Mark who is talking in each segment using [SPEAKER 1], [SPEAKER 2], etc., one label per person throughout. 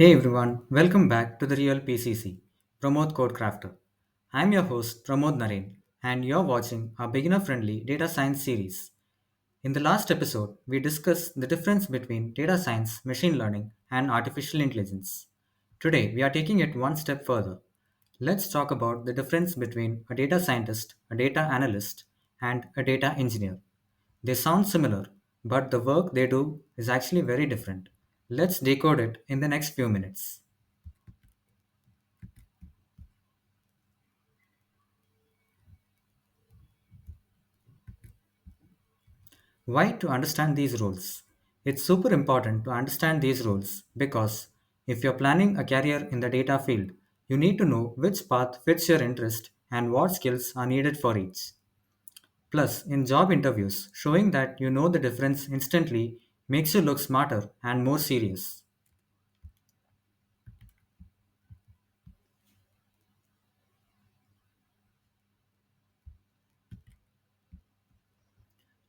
[SPEAKER 1] Hey everyone, welcome back to the Real PCC, Pramodh Code Crafter. I'm your host Pramodh Naren, and you're watching our beginner friendly data science series. In the last episode, we discussed the difference between data science, machine learning, and artificial intelligence. Today, we are taking it one step further. Let's talk about the difference between a data scientist, a data analyst, and a data engineer. They sound similar, but the work they do is actually very different. Let's decode it in the next few minutes. Why to understand these roles? It's super important to understand these roles because if you're planning a career in the data field, you need to know which path fits your interest and what skills are needed for each. Plus, in job interviews, showing that you know the difference instantly makes you look smarter and more serious.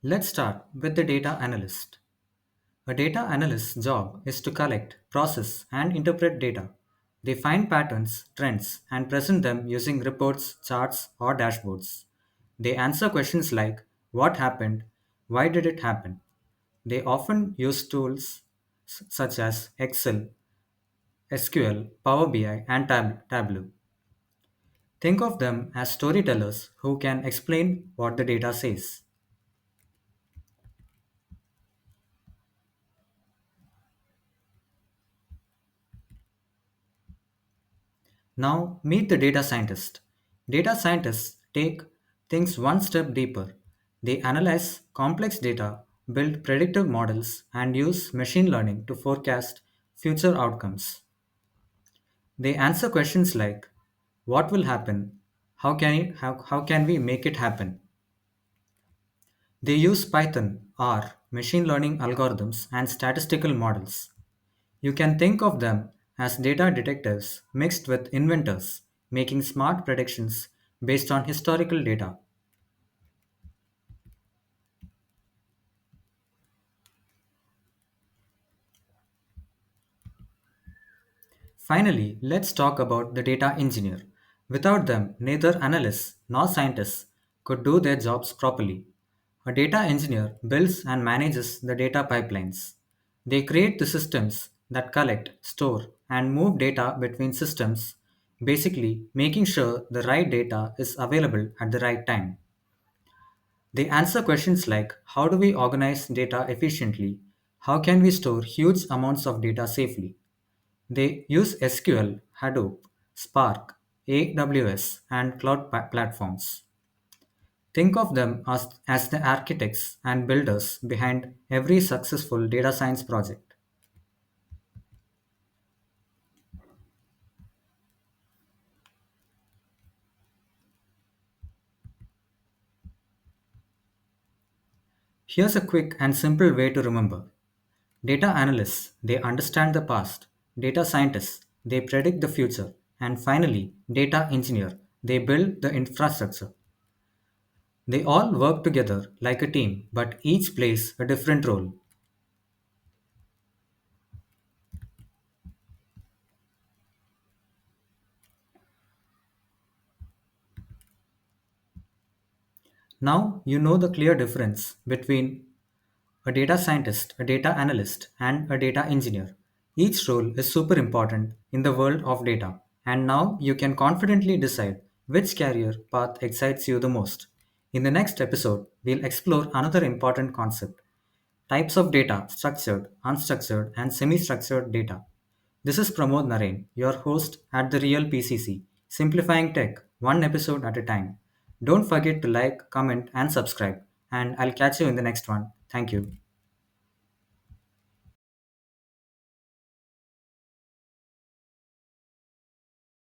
[SPEAKER 1] Let's start with the data analyst. A data analyst's job is to collect, process, and interpret data. They find patterns, trends, and present them using reports, charts, or dashboards. They answer questions like what happened, why did it happen. They often use tools such as Excel, SQL, Power BI, and Tableau. Think of them as storytellers who can explain what the data says. Now, meet the data scientist. Data scientists take things one step deeper. They analyze complex data, build predictive models, and use machine learning to forecast future outcomes. They answer questions like what will happen? How can we make it happen? They use Python, R, machine learning algorithms, and statistical models. You can think of them as data detectives mixed with inventors, making smart predictions based on historical data. Finally, let's talk about the data engineer. Without them, neither analysts nor scientists could do their jobs properly. A data engineer builds and manages the data pipelines. They create the systems that collect, store, and move data between systems, basically making sure the right data is available at the right time. They answer questions like how do we organize data efficiently? How can we store huge amounts of data safely? They use SQL, Hadoop, Spark, AWS, and cloud platforms. Think of them as the architects and builders behind every successful data science project. Here's a quick and simple way to remember. Data analysts, they understand the past. Data scientists, they predict the future. And finally, data engineer, they build the infrastructure. They all work together like a team, but each plays a different role. Now you know the clear difference between a data scientist, a data analyst, and a data engineer. Each role is super important in the world of data, and now you can confidently decide which career path excites you the most. In the next episode, we'll explore another important concept: types of data, structured, unstructured, and semi structured data. This is Pramodh Naren, your host at the Real PCC, simplifying tech one episode at a time. Don't forget to like, comment, and subscribe, and I'll catch you in the next one. Thank you.